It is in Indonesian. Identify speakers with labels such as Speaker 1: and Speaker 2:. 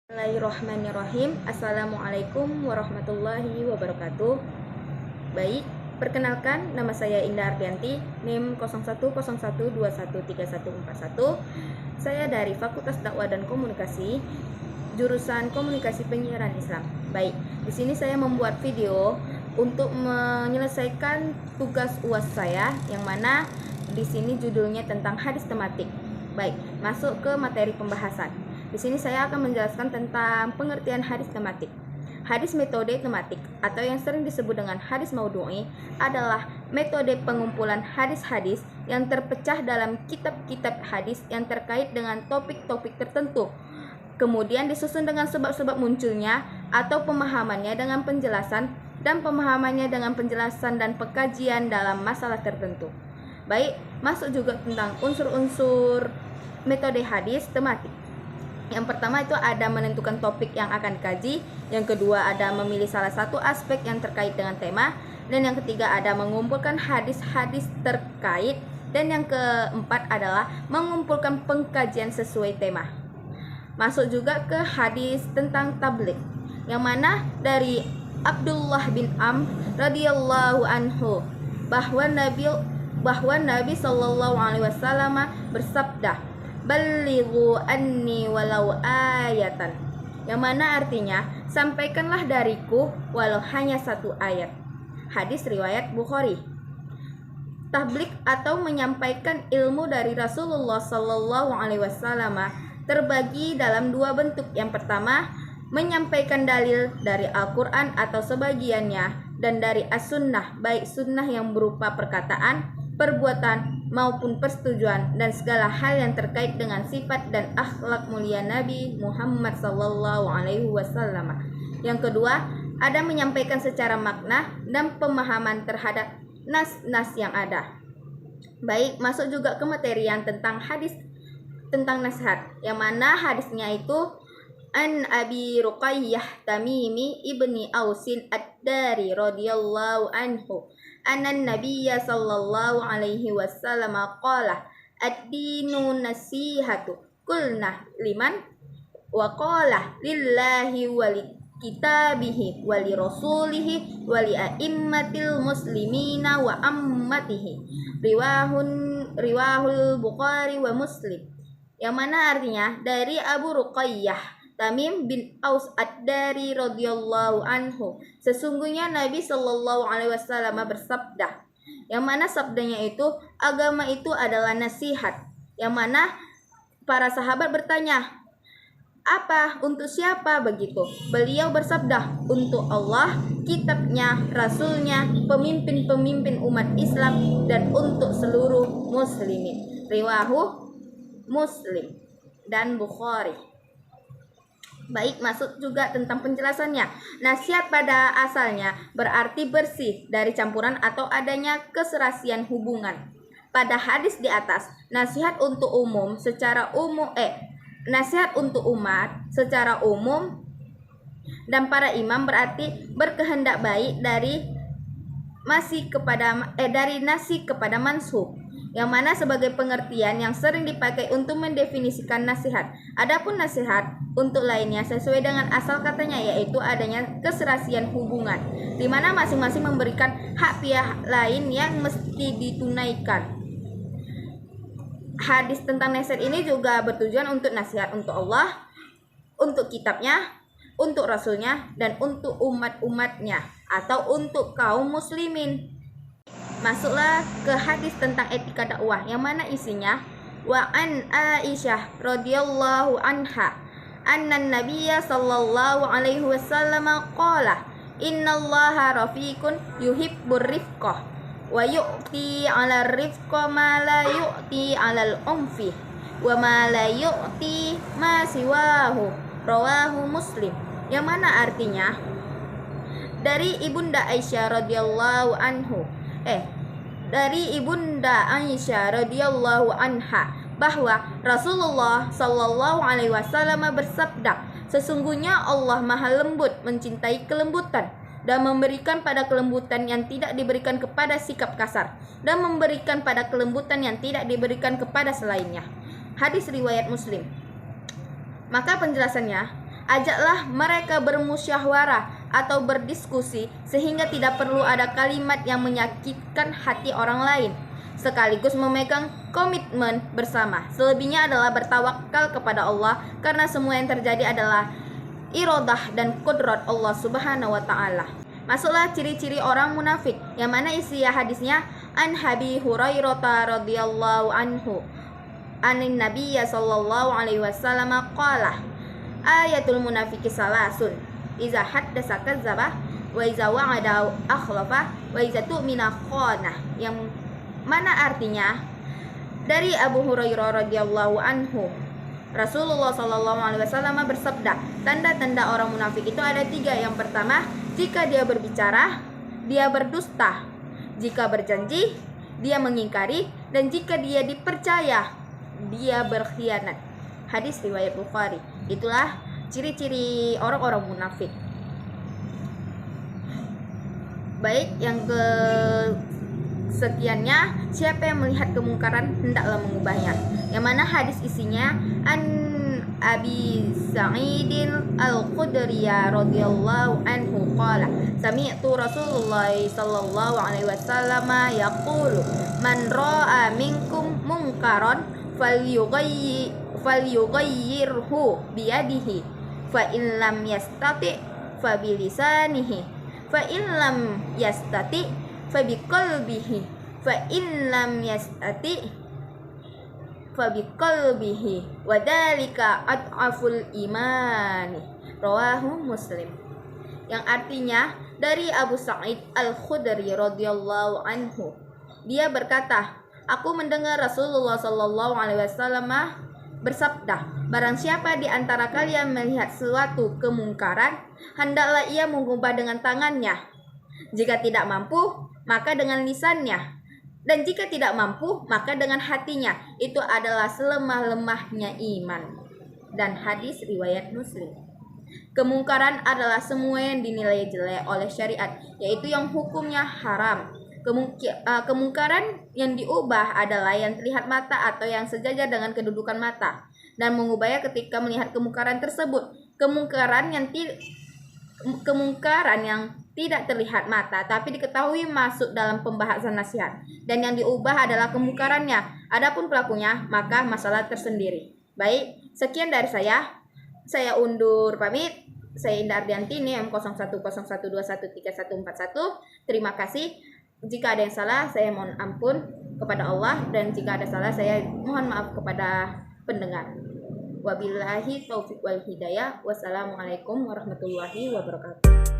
Speaker 1: Bismillahirrahmanirrahim. Assalamualaikum warahmatullahi wabarakatuh. Baik, perkenalkan nama saya Indah Ardianti, NIM 0101213141. Saya dari Fakultas Dakwah dan Komunikasi, jurusan Komunikasi Penyiaran Islam. Baik, di sini saya membuat video untuk menyelesaikan tugas UAS saya, yang mana di sini judulnya tentang hadis tematik. Baik, masuk ke materi pembahasan. Di sini saya akan menjelaskan tentang pengertian hadis tematik. Hadis metode tematik atau yang sering disebut dengan hadis maudhu'i adalah metode pengumpulan hadis-hadis yang terpecah dalam kitab-kitab hadis yang terkait dengan topik-topik tertentu. Kemudian disusun dengan sebab-sebab munculnya atau pemahamannya dengan penjelasan dan pemahamannya dengan penjelasan dan pengkajian dalam masalah tertentu. Baik, masuk juga tentang unsur-unsur metode hadis tematik. Yang pertama itu ada menentukan topik yang akan dikaji, yang kedua ada memilih salah satu aspek yang terkait dengan tema, dan yang ketiga ada mengumpulkan hadis-hadis terkait, dan yang keempat adalah mengumpulkan pengkajian sesuai tema. Masuk juga ke hadis tentang tabligh, yang mana dari Abdullah bin Amr radhiyallahu anhu bahwa Nabi sallallahu alaihi wasallam bersabda, "Ballighu anni walau ayatan," yang mana artinya sampaikanlah dariku walau hanya satu ayat. Hadis riwayat Bukhari. Tabligh atau menyampaikan ilmu dari Rasulullah sallallahu alaihi wasallam terbagi dalam dua bentuk. Yang pertama, menyampaikan dalil dari Al-Qur'an atau sebagiannya, dan dari As-Sunnah, baik sunnah yang berupa perkataan, perbuatan maupun persetujuan, dan segala hal yang terkait dengan sifat dan akhlak mulia Nabi Muhammad sallallahu alaihi wasallam. Yang kedua, ada menyampaikan secara makna dan pemahaman terhadap nas-nas yang ada. Baik, masuk juga ke materi yang tentang hadis tentang nasihat, yang mana hadisnya itu An Abi Ruqayyah Tamimi ibni Ausin Ad-Dari radhiyallahu anhu anna Nabiyya sallallahu alaihi wasallam qala ad-dinu nasihatu qulna liman wa qala lillahi wa li kitabihi wa li rasulihi wa li a'immatil muslimina wa ammatihi riwahul Bukhari wa Muslim. Yang mana artinya dari Abu Ruqayyah Tamim bin Aus Ad-Dari radhiyallahu anhu, sesungguhnya Nabi sallallahu alaihi wasallam bersabda, yang mana sabdanya itu agama itu adalah nasihat. Yang mana para sahabat bertanya, apa, untuk siapa begitu? Beliau bersabda, untuk Allah, kitabnya, rasulnya, pemimpin-pemimpin umat Islam, dan untuk seluruh muslimin. Riwahu Muslim dan Bukhari. Baik, masuk juga tentang penjelasannya. Nasihat pada asalnya berarti bersih dari campuran atau adanya keserasian hubungan. Pada hadis di atas, nasihat untuk nasihat untuk umat secara umum dan para imam berarti berkehendak baik dari nasi kepada mansuh, yang mana sebagai pengertian yang sering dipakai untuk mendefinisikan nasihat. Adapun nasihat untuk lainnya sesuai dengan asal katanya, yaitu adanya keserasian hubungan, di mana masing-masing memberikan hak pihak lain yang mesti ditunaikan. Hadis tentang nasihat ini juga bertujuan untuk nasihat untuk Allah, untuk kitabnya, untuk rasulnya, dan untuk umat-umatnya atau untuk kaum muslimin. Masuklah ke hadis tentang etika dakwah, yang mana isinya wa an Aisyah radhiyallahu anha anna Nabiyya sallallahu alaihi wasallam qala innallaha rafiqun yuhibbur rifqah wa yu'ti 'alal rifqa ma la yu'ti 'alal unfi wa ma la yu'ti ma siwahu, rawahu Muslim. Yang mana artinya dari Ibunda Aisyah radhiyallahu anha bahwa Rasulullah sallallahu alaihi wasallam bersabda, sesungguhnya Allah Maha Lembut, mencintai kelembutan, dan memberikan pada kelembutan yang tidak diberikan kepada sikap kasar, dan memberikan pada kelembutan yang tidak diberikan kepada selainnya. Hadis riwayat Muslim. Maka penjelasannya, Ajaklah mereka bermusyawarah atau berdiskusi sehingga tidak perlu ada kalimat yang menyakitkan hati orang lain, sekaligus memegang komitmen bersama. Selebihnya adalah bertawakal kepada Allah, karena semua yang terjadi adalah iradah dan qudrat Allah Subhanahu wa taala. Masuklah ciri-ciri orang munafik, yang mana isi hadisnya an Abi Hurairah radhiyallahu anhu anin Nabiyya sallallahu alaihi wasallam qala ayatul munafiki salasun iza haddasa kadzdzaba wa iza wa'ada akhlafa wa iza tu'mina khana, yang mana artinya dari Abu Hurairah radhiyallahu anhu, Rasulullah sallallahu alaihi wasallam bersabda, tanda-tanda orang munafik itu ada 3. Yang pertama, jika dia berbicara, dia berdusta. Jika berjanji, dia mengingkari. Dan jika dia dipercaya, dia berkhianat. Hadis riwayat Bukhari. Itulah ciri-ciri orang-orang munafik. Baik, yang sekiannya, siapa yang melihat kemungkaran hendaklah mengubahnya. Yang mana hadis isinya an Abi Sa'idin Al-Khudri radhiyallahu anhu qala sami'tu Rasulullah sallallahu alaihi wasallam yaqulu man ra'a minkum munkaran falyughayyirhu biyadihi fa in lam yastati fa bilisanihi fa in lam yastati fa biqalbihi fa in lam yastati fa biqalbihi wa dzalika ad'aful imani, rawahu Muslim. Yang artinya dari Abu Sa'id Al-Khudri radhiyallahu anhu, dia berkata, aku mendengar Rasulullah sallallahu alaihi wasallam bersabda, barang siapa di antara kalian melihat suatu kemungkaran, hendaklah ia mengubah dengan tangannya. Jika tidak mampu, maka dengan lisannya. Dan jika tidak mampu, maka dengan hatinya. Itu adalah selemah-lemahnya iman. Dan hadis riwayat Muslim. Kemungkaran adalah semua yang dinilai jelek oleh syariat, yaitu yang hukumnya haram. Kemungkaran yang diubah adalah yang terlihat mata atau yang sejajar dengan kedudukan mata. Dan mengubahnya ketika melihat kemungkaran tersebut. Kemungkaran yang tidak terlihat mata tapi diketahui masuk dalam pembahasan nasihat, dan yang diubah adalah kemungkarannya. Adapun pelakunya maka masalah tersendiri. Baik, sekian dari saya undur pamit. Saya Indah Ardianti, NIM 0101213141. Terima kasih. Jika ada yang salah saya mohon ampun kepada Allah, dan jika ada salah saya mohon maaf kepada pendengar. Wabillahi taufiq wal hidayah. Wassalamualaikum warahmatullahi wabarakatuh.